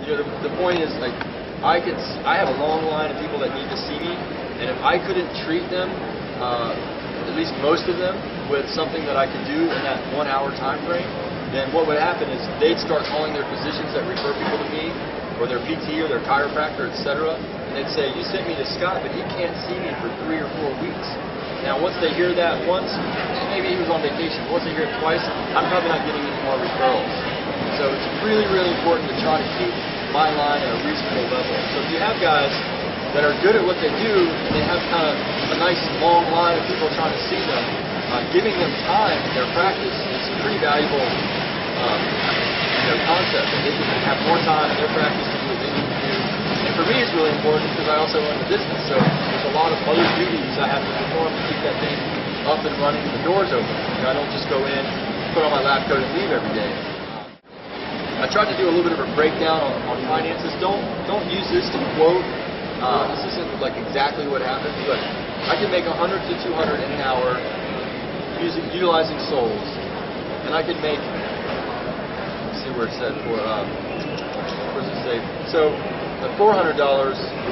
you know, the point is, like, I have a long line of people that need to see me, and if I couldn't treat them, at least most of them, with something that I could do in that 1 hour time frame, then what would happen is they'd start calling their physicians that refer people to me, or their PT or their chiropractor, etc., and they'd say, "You sent me to Scott, but he can't see me for 3 or 4 weeks." Now, once they hear that once, maybe he was on vacation. Once they hear it twice, I'm probably not getting any more referrals. So it's really, really important to try to keep my line at a reasonable level. So if you have guys that are good at what they do, and they have kind of a nice long line of people trying to see them, giving them time in their practice is a pretty valuable concept. That they can have more time in their practice to do what they need to do. And for me, it's really important because I also run the business, so there's a lot of other duties I have to perform to keep that thing up and running and the doors open. You know, I don't just go in, put on my lab coat, and leave every day. I tried to do a little bit of a breakdown on finances. Don't use this to quote. This isn't like exactly what happens, but I can make 100 to 200 in an hour utilizing soles, and I could make. Let's see where it said for. Where does it say? So $400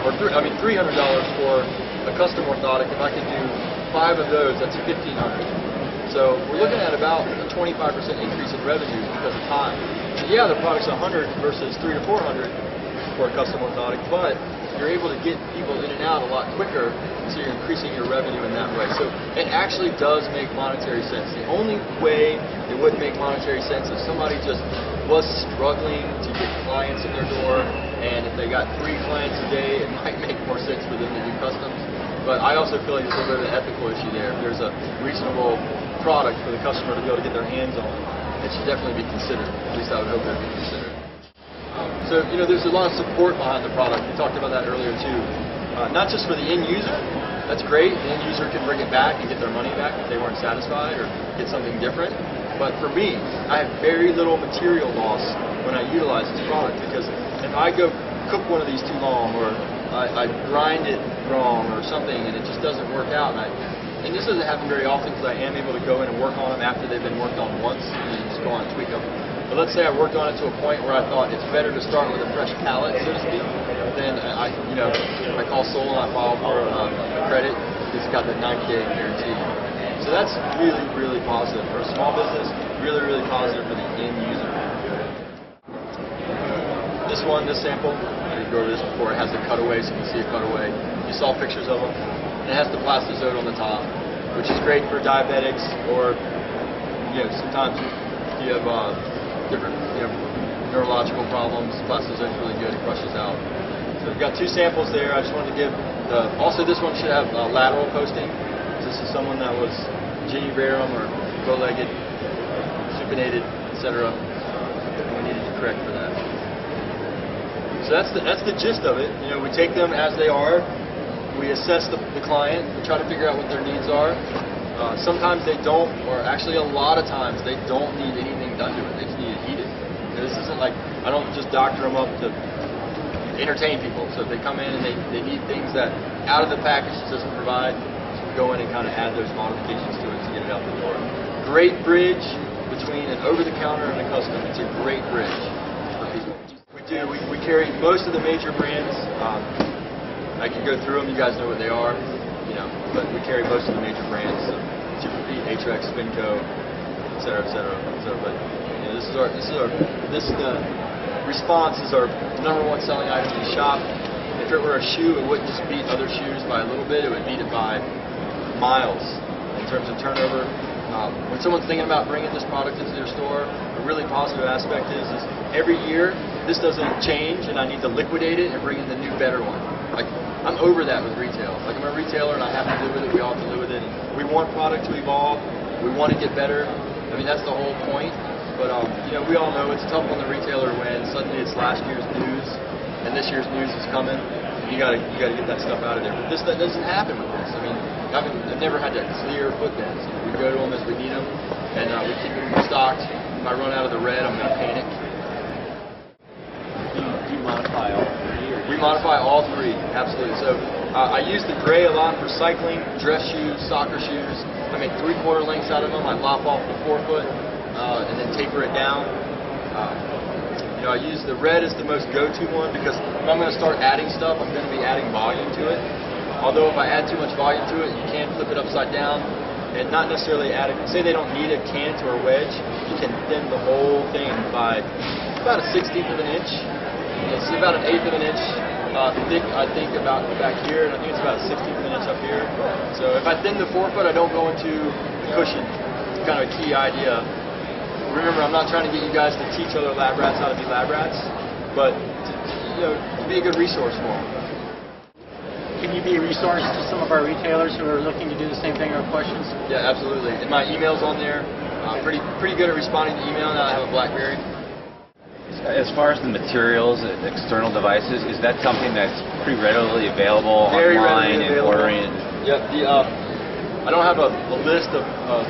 or $300 for a custom orthotic. If I could do 5 of those, that's $1,500. So we're looking at about a 25% increase in revenue because of time. So yeah, the product's $100 versus $300 to $400 for a custom orthotic, but you're able to get people in and out a lot quicker, so you're increasing your revenue in that way. So it actually does make monetary sense. The only way it wouldn't make monetary sense if somebody just was struggling to get clients in their door, and if they got 3 clients a day, it might make more sense for them to do customs. But I also feel like there's a little bit of an ethical issue there. If there's a reasonable product for the customer to be able to get their hands on, it should definitely be considered. At least I would hope it would be considered. So, you know, there's a lot of support behind the product. We talked about that earlier too. Not just for the end user. That's great. The end user can bring it back and get their money back if they weren't satisfied or get something different. But for me, I have very little material loss when I utilize this product, because if I go cook one of these too long, or I grind it wrong or something and it just doesn't work out, and this doesn't happen very often because I am able to go in and work on them after they've been worked on once, and then just go on and tweak them. But let's say I worked on it to a point where I thought it's better to start with a fresh palette, so to speak. Then I call SOLE and I file for a credit. It's got the 90-day guarantee. So that's really, really positive for a small business. Really, really positive for the end user. This sample, I didn't go over this before. It has the cutaway, so you can see a cutaway. You saw pictures of them. And it has the plastozote on the top, which is great for diabetics, or sometimes you have different neurological problems. Plastozote's really good; it crushes out. So we've got 2 samples there. I just wanted to give. Also, this one should have lateral posting. This is someone that was Ginny Barum or bow-legged, supinated, etc. And we needed to correct for that. So that's the gist of it. You know, we take them as they are. We assess the client. We try to figure out what their needs are. Sometimes they don't, or actually a lot of times they don't need anything done to it. They just need it heated. And this isn't like, I don't just doctor them up to entertain people. So if they come in and they need things that out of the package doesn't provide, so we go in and kind of add those modifications to it to get it out the door. Great bridge between an over-the-counter and a custom. It's a great bridge for people. We carry most of the major brands. I can go through them. You guys know what they are, but we carry most of the major brands. So Super Pete, Atrex, Spinco, etc., etc. So, but the Response is our #1 selling item in the shop. If it were a shoe, it wouldn't just beat other shoes by a little bit; it would beat it by miles in terms of turnover. When someone's thinking about bringing this product into their store, a really positive aspect is every year this doesn't change, and I need to liquidate it and bring in the new, better one. Like, I'm over that with retail. Like, I'm a retailer and I have to live with it. We all have to live with it. And we want product to evolve. We want to get better. I mean, that's the whole point. But we all know it's tough on the retailer when suddenly it's last year's news and this year's news is coming. You gotta get that stuff out of there. But that doesn't happen with this. I mean, I've never had to clear footbeds. We go to them as we need them, and we keep them stocked. If I run out of the red, I'm gonna panic. Do you modify all 3? We modify all 3, absolutely. So I use the gray a lot for cycling, dress shoes, soccer shoes. I make 3/4 lengths out of them. I lop off the forefoot and then taper it down. You know, I use the red as the most go-to one because if I'm going to start adding stuff, I'm going to be adding volume to it. Although if I add too much volume to it, you can flip it upside down and not necessarily add it. Say they don't need a cant or a wedge, you can thin the whole thing by about a 1/16 of an inch. It's about an 1/8 of an inch thick, I think, about back here, and I think it's about a 1/16 of an inch up here. So if I thin the forefoot, I don't go into the cushion. It's kind of a key idea. Remember, I'm not trying to get you guys to teach other lab rats how to be lab rats, but to be a good resource for them. Can you be a resource to some of our retailers who are looking to do the same thing or have questions? Yeah, absolutely. And my email's on there. Pretty good at responding to email now. I have a BlackBerry. As far as the materials, external devices, is that something that's pretty readily available Very online readily available. and ordering? Yeah, I don't have a list of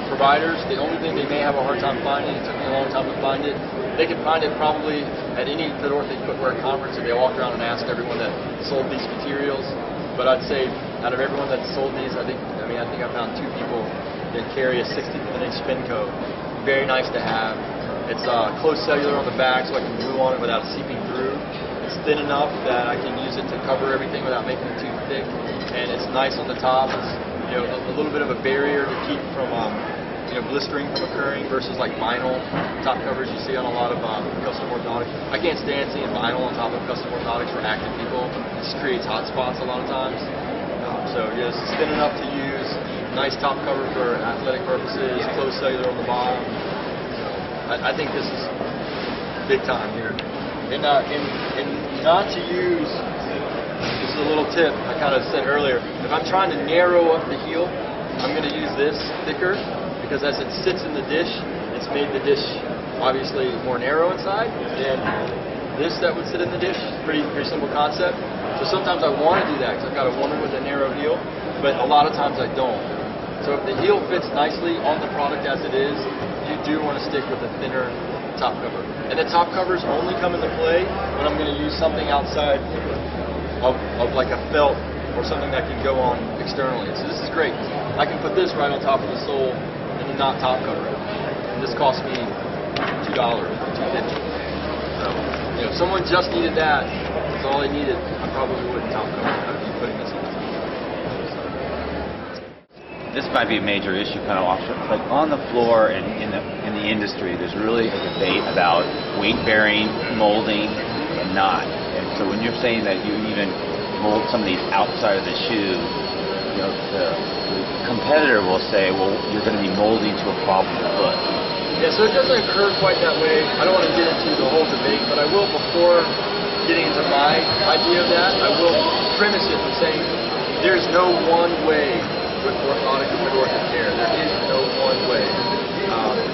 providers. The only thing they may have a hard time finding, it took me a long time to find it, they can find it probably at any Pedorthist footwear conference if they walked around and asked everyone that sold these materials. But I'd say out of everyone that sold these, I think I found 2 people that carry a 1/16 of an inch spin coat. Very nice to have. It's close cellular on the back, so I can glue on it without seeping through. It's thin enough that I can use it to cover everything without making it too thick, and it's nice on the top. It's a little bit of a barrier to keep from blistering from occurring versus like vinyl top covers you see on a lot of custom orthotics. I can't stand seeing vinyl on top of custom orthotics for active people. It just creates hot spots a lot of times. So yes, it's thin enough to use. Nice top cover for athletic purposes. Close cellular on the bottom. So I think this is big time here. And not to use. This is a little tip I kind of said earlier. If I'm trying to narrow up the heel, I'm going to use this thicker because as it sits in the dish, it's made the dish obviously more narrow inside than this that would sit in the dish. Pretty simple concept. So sometimes I want to do that because I've got a woman with a narrow heel, but a lot of times I don't. So if the heel fits nicely on the product as it is, you do want to stick with a thinner top cover. And the top covers only come into play when I'm going to use something outside of like a felt or something that can go on externally. So this is great. I can put this right on top of the sole and then not top cover it. And this cost me $2 or $2.50. So if someone just needed that, that's all they needed, I probably wouldn't top cover it. I'd be putting this on. This might be a major issue, kind of offshore. Like on the floor and in the industry, there's really a debate about weight bearing, molding, and not. And so when you're saying that you even mold some of these outside of the shoe, the competitor will say, well, you're going to be molding to a problem in the foot. Yeah, so it doesn't occur quite that way. I don't want to get into the whole debate, but I will, before getting into my idea of that, I will premise it with saying there's no one way with orthotic and pedorthic care. There is no one way.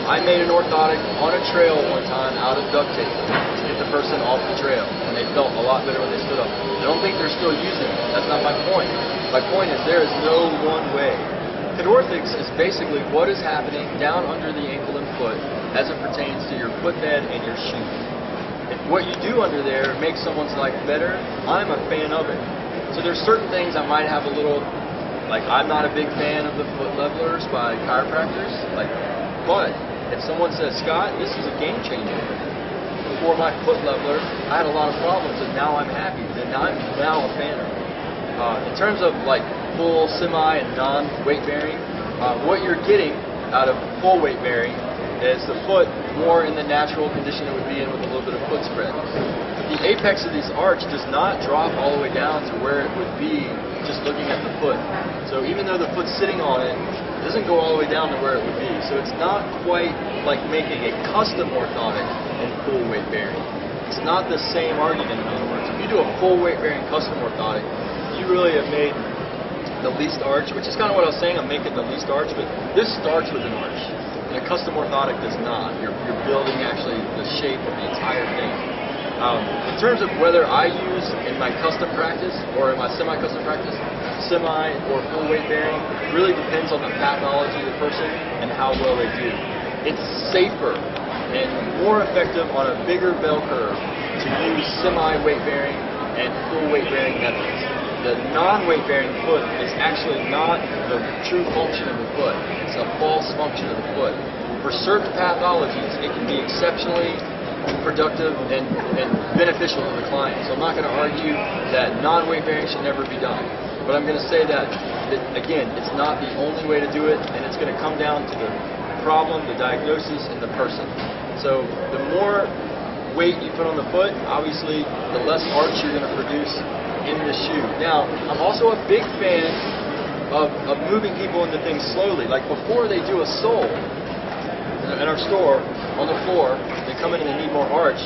I made an orthotic on a trail one time out of duct tape to get the person off the trail, and they felt a lot better when they stood up. I don't think they're still using it. That's not my point. My point is there is no one way. Pedorthics is basically what is happening down under the ankle and foot as it pertains to your footbed and your shoe. If what you do under there makes someone's life better, I'm a fan of it. So there's certain things I might have a little, like I'm not a big fan of the foot levelers by chiropractors, but if someone says, Scott, this is a game changer. Before my foot leveler, I had a lot of problems, and now I'm happy, and I'm now a fan of it. In terms of like full, semi, and non-weight bearing, what you're getting out of full weight bearing is the foot more in the natural condition it would be in with a little bit of foot spread. The apex of this arch does not drop all the way down to where it would be just looking at the foot. So even though the foot's sitting on it, it doesn't go all the way down to where it would be. So it's not quite like making a custom orthotic in full weight bearing. It's not the same argument, in other words. If you do a full weight bearing custom orthotic, you really have made the least arch, which is kind of what I was saying, I'm making the least arch, but this starts with an arch. And a custom orthotic does not. You're building actually the shape of the entire thing. In terms of whether I use in my custom practice or in my semi-custom practice, semi or full weight bearing, really depends on the pathology of the person and how well they do. It's safer and more effective on a bigger bell curve to use semi-weight bearing and full weight bearing methods. The non-weight bearing foot is actually not the true function of the foot. It's a false function of the foot. For certain pathologies, it can be exceptionally productive and beneficial to the client. So I'm not going to argue that non-weight bearing should never be done. But I'm going to say that, again, it's not the only way to do it, and it's going to come down to the problem, the diagnosis, and the person. So the more weight you put on the foot, obviously, the less arch you're going to produce in the shoe. Now, I'm also a big fan of moving people into things slowly. Like before they do a sole in our store on the floor, they come in and they need more arch.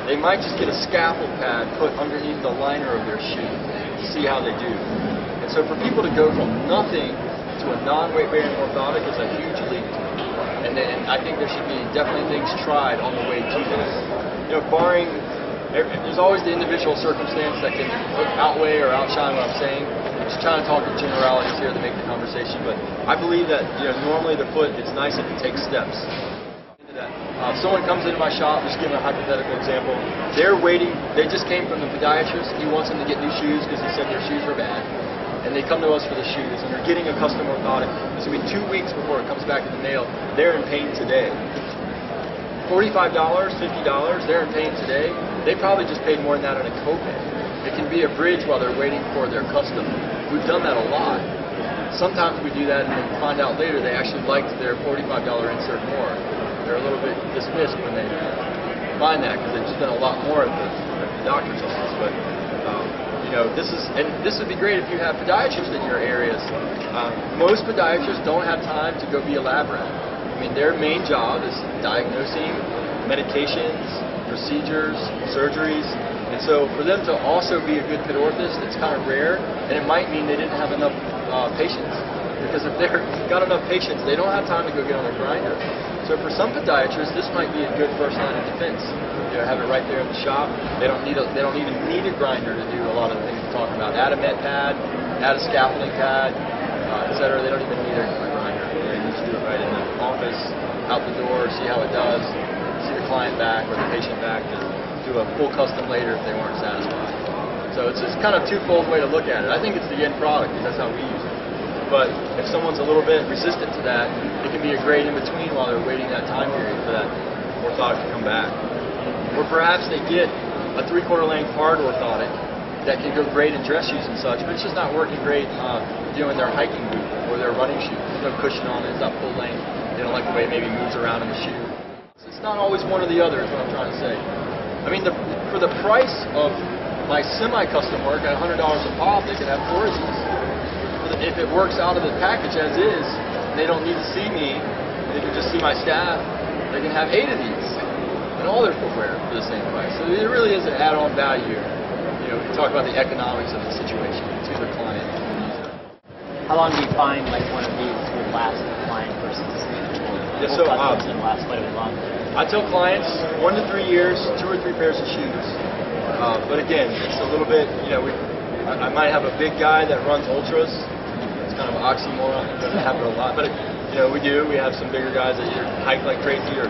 They might just get a scaffold pad put underneath the liner of their shoe to see how they do. And so for people to go from nothing to a non-weight bearing orthotic is a huge leap. And I think there should be definitely things tried on the way to this. You know, barring, there's always the individual circumstance that can outweigh or outshine what I'm saying. I'm just trying to talk in generalities here to make the conversation, but I believe that, you know, normally the foot, it's nice if it takes steps. If someone comes into my shop, just giving a hypothetical example, they're waiting, they just came from the podiatrist, he wants them to get new shoes because he said their shoes were bad, and they come to us for the shoes, and they're getting a custom orthotic. It's going to be 2 weeks before it comes back in the mail. They're in pain today. $45, $50, they're in pain today. They probably just paid more than that on a copay. It can be a bridge while they're waiting for their custom. We've done that a lot. Sometimes we do that and then find out later they actually liked their $45 insert more. They're a little bit dismissed when they find that because they've just done a lot more at the doctor's office. But you know, this would be great if you have podiatrists in your areas. Most podiatrists don't have time to go be a lab rat. I mean, their main job is diagnosing medications, procedures, surgeries. And so for them to also be a good pedorthist, it's kind of rare, and it might mean they didn't have enough patients. Because if they've got enough patients, they don't have time to go get on their grinder. So for some podiatrists, this might be a good first line of defense. You know, have it right there in the shop. They don't even need a grinder to do a lot of the things we're talking about. Add a med pad, add a scaffolding pad, etc. They don't even need a grinder. They can just do it right in the office, out the door, see how it does, see the client back or the patient back, and do a full custom later if they weren't satisfied. So it's just kind of twofold way to look at it. I think it's the end product because that's how we use it. But if someone's a little bit resistant to that, it can be a great in-between while they're waiting that time period for that orthotic to come back. Or perhaps they get a 3/4 length hard orthotic that can go great in dress shoes and such, but it's just not working great in their hiking boot or their running shoe. There's no cushion on it, it's not full length. They don't like the way it maybe moves around in the shoe. So it's not always one or the other is what I'm trying to say. I mean, for the price of my semi-custom work at $100 a pop, they can have 4 of these. If it works out of the package as is, and they don't need to see me, they can just see my staff, they can have 8 of these and all their footwear for the same price. So it really is an add-on value. You know, we talk about the economics of the situation to the client. How long do you find like one of these would last the client versus Yeah, so would last quite a bit longer? I tell clients 1 to 3 years, 2 or 3 pairs of shoes. But again, it's a little bit, you know, I might have a big guy that runs ultras. It's kind of an oxymoron. It doesn't happen a lot, but you know, we do. We have some bigger guys that either hike like crazy or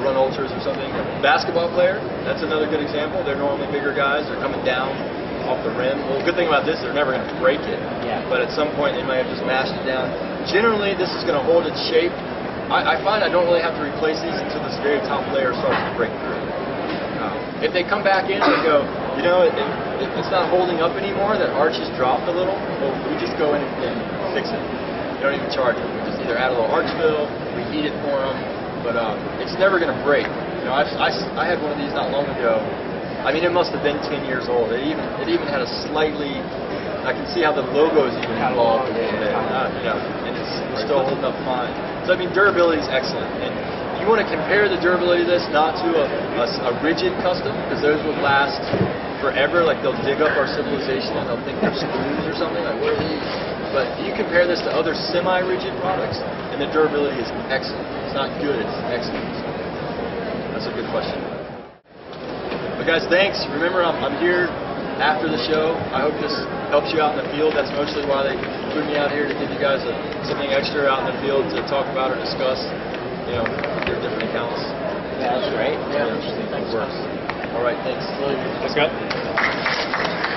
run ultras or something. Basketball player, that's another good example. They're normally bigger guys. They're coming down off the rim. Well, the good thing about this, they're never going to break it. Yeah. But at some point, they might have just mashed it down. Generally, this is going to hold its shape. I find I don't really have to replace these until this very top layer starts to break through. If they come back in and go, you know, it's not holding up anymore, that arch has dropped a little, well, we just go in and fix it. We don't even charge them. We just either add a little arch fill, we heat it for them, but it's never going to break. You know, I had one of these not long ago. I mean, it must have been 10 years old. It even had a slightly, I can see how the logo's even involved a little bit. You know, and it's still holding up fine. So I mean, durability is excellent. And you want to compare the durability of this not to a rigid custom, because those would last forever. Like they'll dig up our civilization and they'll think they're screws or something. Like, what are these? But you compare this to other semi-rigid products, and the durability is excellent. It's not good, it's excellent. So that's a good question. But guys, thanks. Remember, I'm here after the show. I hope this helps you out in the field. That's mostly why they put me out here, to give you guys something extra out in the field to talk about or discuss, you know, your different accounts. Yeah, that's great. Yeah, interesting. Thanks. Works. All right, thanks. Thanks, Scott.